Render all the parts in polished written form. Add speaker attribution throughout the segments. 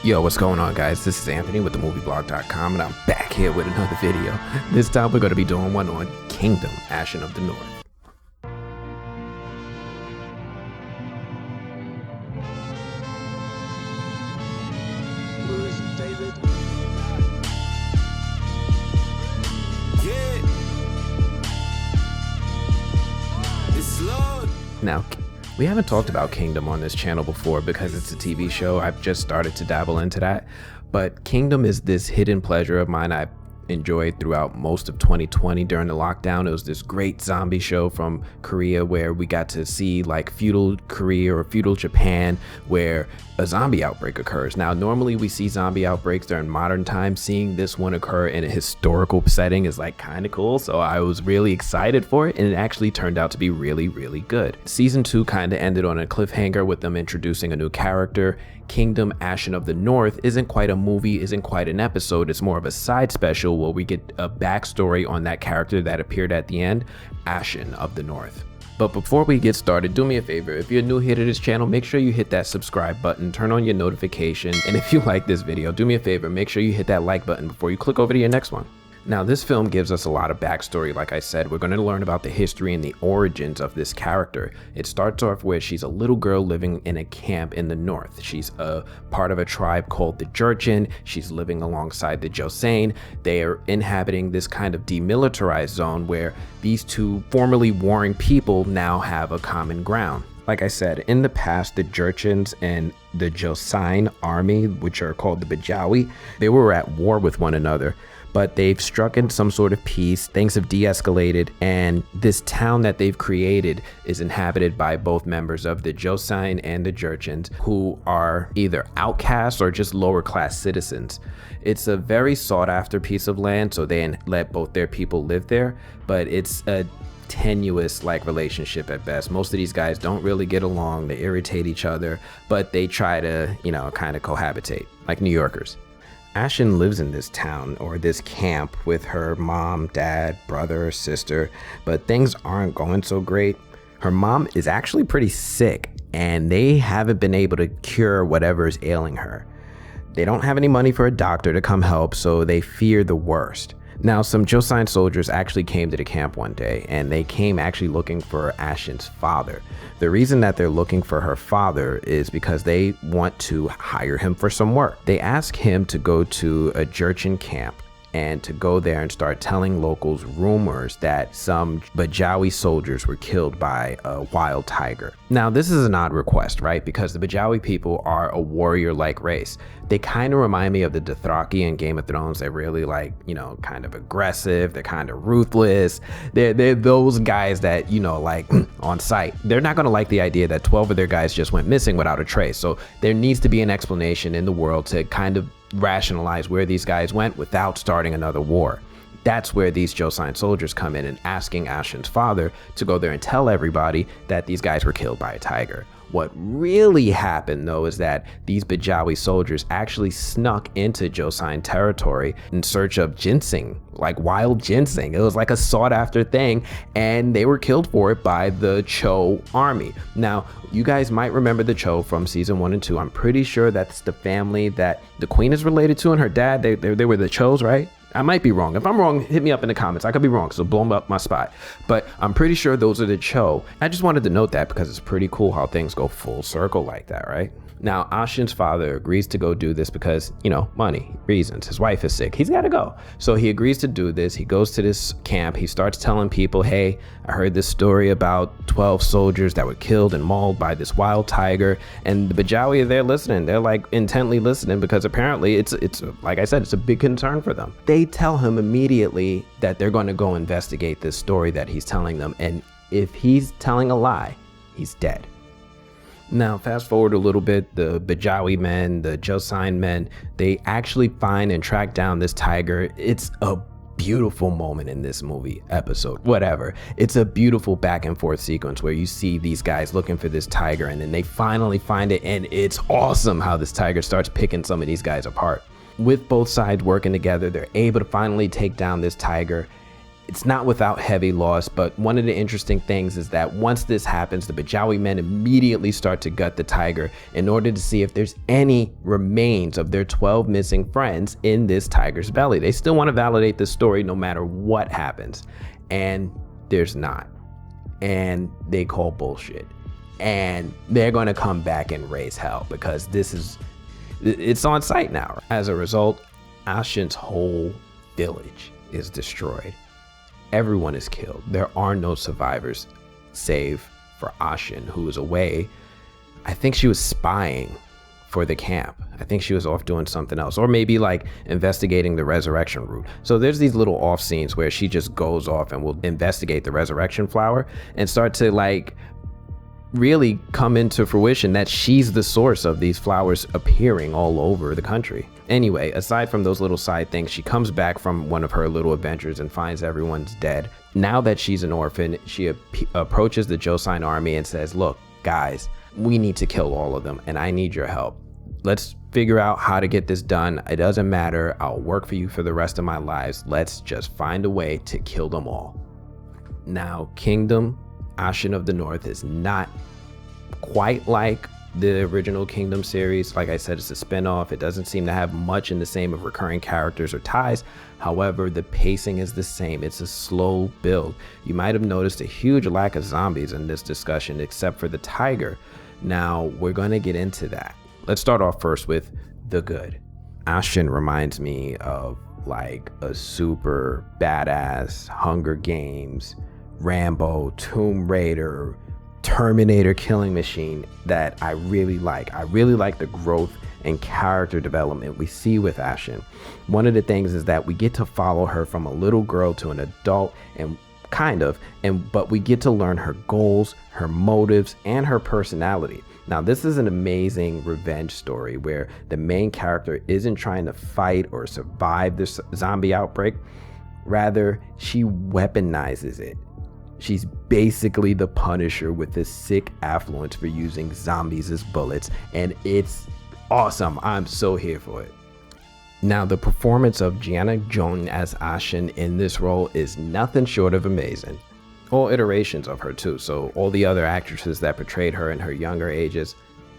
Speaker 1: Yo, what's going on, guys? This is Anthony with themovieblog.com, and I'm back here with another video. This time we're going to be doing one on Kingdom, Ashin of the North.
Speaker 2: David.
Speaker 1: Now, we haven't talked about Kingdom on this channel before because it's a TV show. I've just started to dabble into that. But Kingdom is this hidden pleasure of mine I enjoyed throughout most of 2020 during the lockdown. It was this great zombie show from Korea where we got to see like feudal Korea or feudal Japan where a zombie outbreak occurs. Now, normally we see zombie outbreaks during modern times. Seeing this one occur in a historical setting is like kind of cool. So I was really excited for it, and it actually turned out to be really, really good. Season 2 kind of ended on a cliffhanger with them introducing a new character. Kingdom, Ashin of the North isn't quite a movie, isn't quite an episode. It's more of a side special where we get a backstory on that character that appeared at the end, Ashin of the North. But before we get started, do me a favor. If you're new here to this channel, make sure you hit that subscribe button, turn on your notification, and if you like this video, do me a favor, make sure you hit that like button before you click over to your next one. Now, this film gives us a lot of backstory. Like I said, we're going to learn about the history and the origins of this character. It starts off where she's a little girl living in a camp in the north. She's a part of a tribe called the Jurchin. She's living alongside the Jurchin. They are inhabiting this kind of demilitarized zone where these two formerly warring people now have a common ground. Like I said, in the past, the Jurchins and the Jurchin army, which are called the Bajawi, they were at war with one another. But they've struck in some sort of peace, things have de-escalated, and this town that they've created is inhabited by both members of the Jurchin and the Jurchins, who are either outcasts or just lower class citizens. It's a very sought after piece of land, so they let both their people live there, but it's a tenuous like relationship at best. Most of these guys don't really get along, they irritate each other, but they try to, kind of cohabitate, like New Yorkers. Ashin lives in this town or this camp with her mom, dad, brother, sister, but things aren't going so great. Her mom is actually pretty sick and they haven't been able to cure whatever is ailing her. They don't have any money for a doctor to come help, so they fear the worst. Now, some Jurchin soldiers actually came to the camp one day, and they came actually looking for Ashin's father. The reason that they're looking for her father is because they want to hire him for some work. They ask him to go to a Jurchin camp and to go there and start telling locals rumors that some Bajawi soldiers were killed by a wild tiger. Now, this is an odd request, right? Because the Bajawi people are a warrior-like race. They kind of remind me of the Dothraki in Game of Thrones. They're really like, kind of aggressive. They're kind of ruthless. They're those guys that, like on sight. They're not going to like the idea that 12 of their guys just went missing without a trace. So there needs to be an explanation in the world to kind of rationalize where these guys went without starting another war. That's where these Jurchin soldiers come in and asking Ashin's father to go there and tell everybody that these guys were killed by a tiger. What really happened though is that these Bajawi soldiers actually snuck into Jurchin territory in search of ginseng, like wild ginseng. It was like a sought after thing, and they were killed for it by the Cho army. Now, you guys might remember the Cho from season 1 and 2. I'm pretty sure that's the family that the queen is related to, and her dad, they were the Chos, right? I might be wrong. If I'm wrong, hit me up in the comments. I could be wrong, so blow up my spot. But I'm pretty sure those are the Cho. I just wanted to note that because it's pretty cool how things go full circle like that, right? Now, Ashin's father agrees to go do this because, money, reasons. His wife is sick. He's got to go. So he agrees to do this. He goes to this camp. He starts telling people, hey, I heard this story about 12 soldiers that were killed and mauled by this wild tiger. And the Bajawi are there listening. They're like intently listening because apparently it's like I said, it's a big concern for them. They tell him immediately that they're going to go investigate this story that he's telling them. And if he's telling a lie, he's dead. Now, fast forward a little bit, the Bajawi men, the Jurchin men, they actually find and track down this tiger. It's a beautiful moment in this movie, episode, whatever. It's a beautiful back and forth sequence where you see these guys looking for this tiger, and then they finally find it, and it's awesome how this tiger starts picking some of these guys apart. With both sides working together, they're able to finally take down this tiger. It's not without heavy loss, but one of the interesting things is that once this happens, the Bajawi men immediately start to gut the tiger in order to see if there's any remains of their 12 missing friends in this tiger's belly. They still want to validate the story no matter what happens, and there's not. And they call bullshit. And they're going to come back and raise hell because it's on site now. As a result, Ashin's whole village is destroyed. Everyone is killed. There are no survivors save for Ashin, who was away. I think she was spying for the camp. I think she was off doing something else, or maybe like investigating the resurrection route. So there's these little off scenes where she just goes off and will investigate the resurrection flower and start to like really come into fruition that she's the source of these flowers appearing all over the country. Anyway, aside from those little side things, she comes back from one of her little adventures and finds everyone's dead. Now that she's an orphan, she approaches the Jurchin army and says, look, guys, we need to kill all of them and I need your help. Let's figure out how to get this done. It doesn't matter. I'll work for you for the rest of my lives. Let's just find a way to kill them all. Now, Kingdom Ashin of the North is not quite like the original Kingdom series. Like I said, it's a spinoff. It doesn't seem to have much in the same of recurring characters or ties. However, the pacing is the same. It's a slow build. You might have noticed a huge lack of zombies in this discussion, except for the tiger. Now, we're going to get into that. Let's start off first with the good. Ashin reminds me of like a super badass Hunger Games, Rambo, Tomb Raider, Terminator killing machine that I really like. I really like the growth and character development we see with Ashin. One of the things is that we get to follow her from a little girl to an adult, but we get to learn her goals, her motives, and her personality. Now, this is an amazing revenge story where the main character isn't trying to fight or survive this zombie outbreak. Rather, she weaponizes it. She's basically the Punisher with this sick affluence for using zombies as bullets, and it's awesome. I'm so here for it. Now, the performance of byung-eun as Ashin in this role is nothing short of amazing. All iterations of her too, so all the other actresses that portrayed her in her younger ages,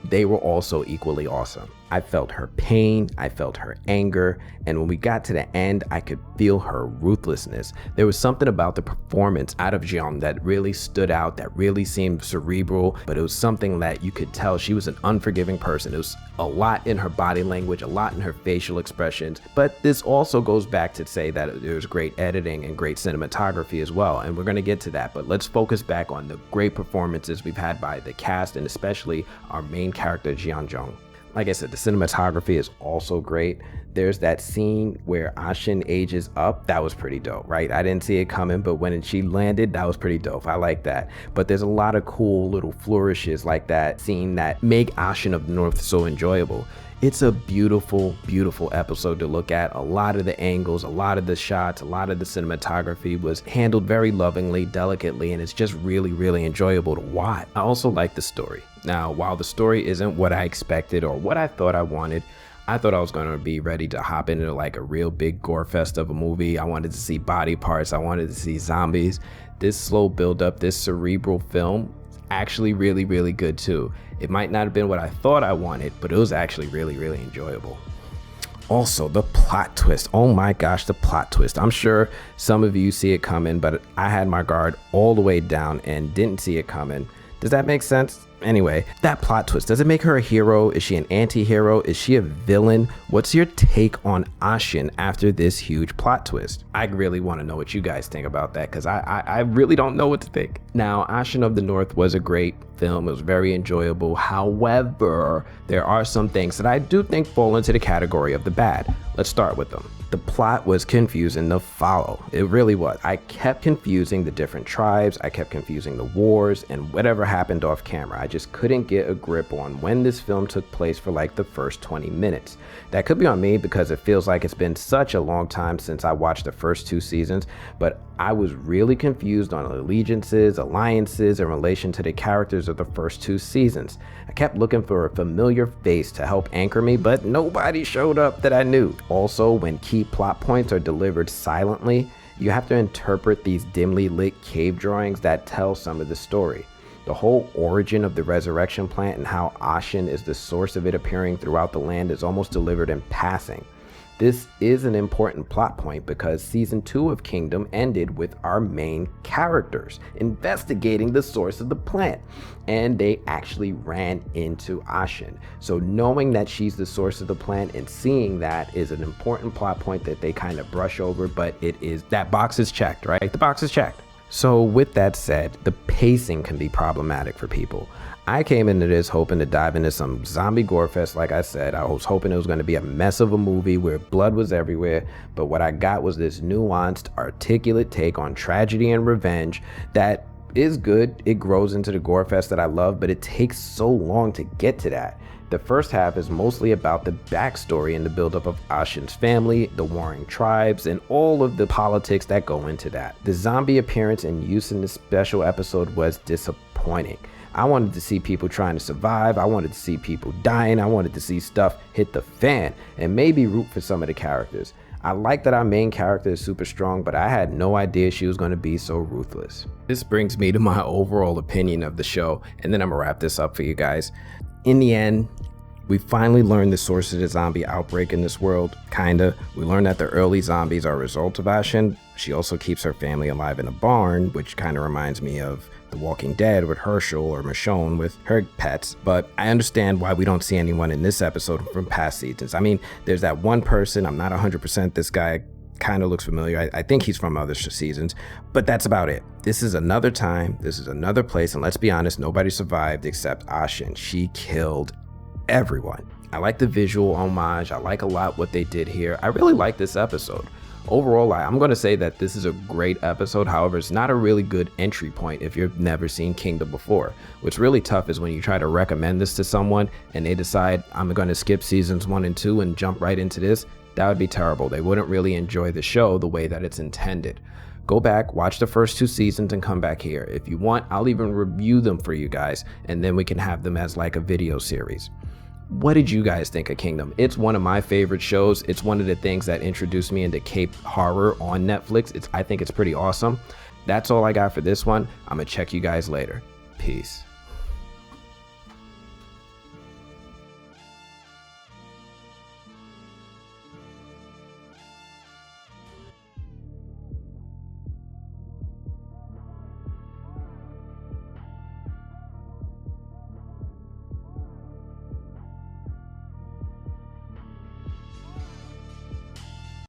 Speaker 1: they were also equally awesome. I felt her pain, I felt her anger, and when we got to the end, I could feel her ruthlessness. There was something about the performance out of Jeon that really stood out, that really seemed cerebral, but it was something that you could tell she was an unforgiving person. It was a lot in her body language, a lot in her facial expressions, but this also goes back to say that there's great editing and great cinematography as well, and we're going to get to that, but let's focus back on the great performances we've had by the cast and especially our main character, byung-eun. Like I said, the cinematography is also great. There's that scene where Ashin ages up. That was pretty dope, right? I didn't see it coming, but when she landed, that was pretty dope. I like that. But there's a lot of cool little flourishes like that scene that make Ashin of the North so enjoyable. It's a beautiful, beautiful episode to look at. A lot of the angles, a lot of the shots, a lot of the cinematography was handled very lovingly, delicately, and it's just really, really enjoyable to watch. I also like the story. Now, while the story isn't what I expected or what I thought I wanted, I thought I was going to be ready to hop into like a real big gore fest of a movie. I wanted to see body parts. I wanted to see zombies. This slow build up, this cerebral film, actually really, really good too. It might not have been what I thought I wanted, but it was actually really, really enjoyable. Also, the plot twist. Oh my gosh, the plot twist. I'm sure some of you see it coming, but I had my guard all the way down and didn't see it coming. Does that make sense? Anyway, that plot twist, does it make her a hero? Is she an anti-hero? Is she a villain? What's your take on Ashin after this huge plot twist? I really want to know what you guys think about that, because I really don't know what to think. Now, Ashin of the North was a great film. It was very enjoyable. However, there are some things that I do think fall into the category of the bad. Let's start with them. The plot was confusing to follow. It really was. I kept confusing the different tribes. I kept confusing the wars and whatever happened off camera. I just couldn't get a grip on when this film took place for like the first 20 minutes. That could be on me because it feels like it's been such a long time since I watched the first 2 seasons, but I was really confused on allegiances, alliances in relation to the characters of the first 2 seasons. I kept looking for a familiar face to help anchor me, but nobody showed up that I knew. Also, when key plot points are delivered silently, You have to interpret these dimly lit cave drawings that tell some of the story. The whole origin of the resurrection plant and how Ashin is the source of it appearing throughout the land is almost delivered in passing. This is an important plot point because season 2 of Kingdom ended with our main characters investigating the source of the plant, and they actually ran into Ashin. So knowing that she's the source of the plant and seeing that is an important plot point that they kind of brush over, but that box is checked, right? The box is checked. So with that said, the pacing can be problematic for people. I came into this hoping to dive into some zombie gore fest. Like I said, I was hoping it was going to be a mess of a movie where blood was everywhere, but what I got was this nuanced, articulate take on tragedy and revenge that is good. It grows into the gore fest that I love, but it takes so long to get to that. The first half is mostly about the backstory and the buildup of Ashin's family, the warring tribes, and all of the politics that go into that. The zombie appearance and use in this special episode was disappointing. I wanted to see people trying to survive. I wanted to see people dying. I wanted to see stuff hit the fan and maybe root for some of the characters. I like that our main character is super strong, but I had no idea she was going to be so ruthless. This brings me to my overall opinion of the show, and then I'm gonna wrap this up for you guys. In the end, we finally learned the source of the zombie outbreak in this world, kinda. We learned that the early zombies are a result of Ashin. She also keeps her family alive in a barn, which kind of reminds me of The Walking Dead with Herschel or Michonne with her pets. But I understand why we don't see anyone in this episode from past seasons. I mean, there's that one person, I'm not 100%, this guy kind of looks familiar. I think he's from other seasons, but that's about it. This is another time, this is another place, and let's be honest, nobody survived except Ashin. She killed everyone. I like the visual homage. I like a lot what they did here. I really like this episode. Overall, I'm going to say that this is a great episode. However, it's not a really good entry point if you've never seen Kingdom before. What's really tough is when you try to recommend this to someone and they decide, I'm going to skip seasons 1 and 2 and jump right into this. That would be terrible. They wouldn't really enjoy the show the way that it's intended. Go back, watch the first 2 seasons and come back here. If you want, I'll even review them for you guys, and then we can have them as like a video series. What did you guys think of Kingdom? It's one of my favorite shows. It's one of the things that introduced me into Cape horror on Netflix. I think it's pretty awesome. That's all I got for this one. I'm gonna check you guys later. Peace.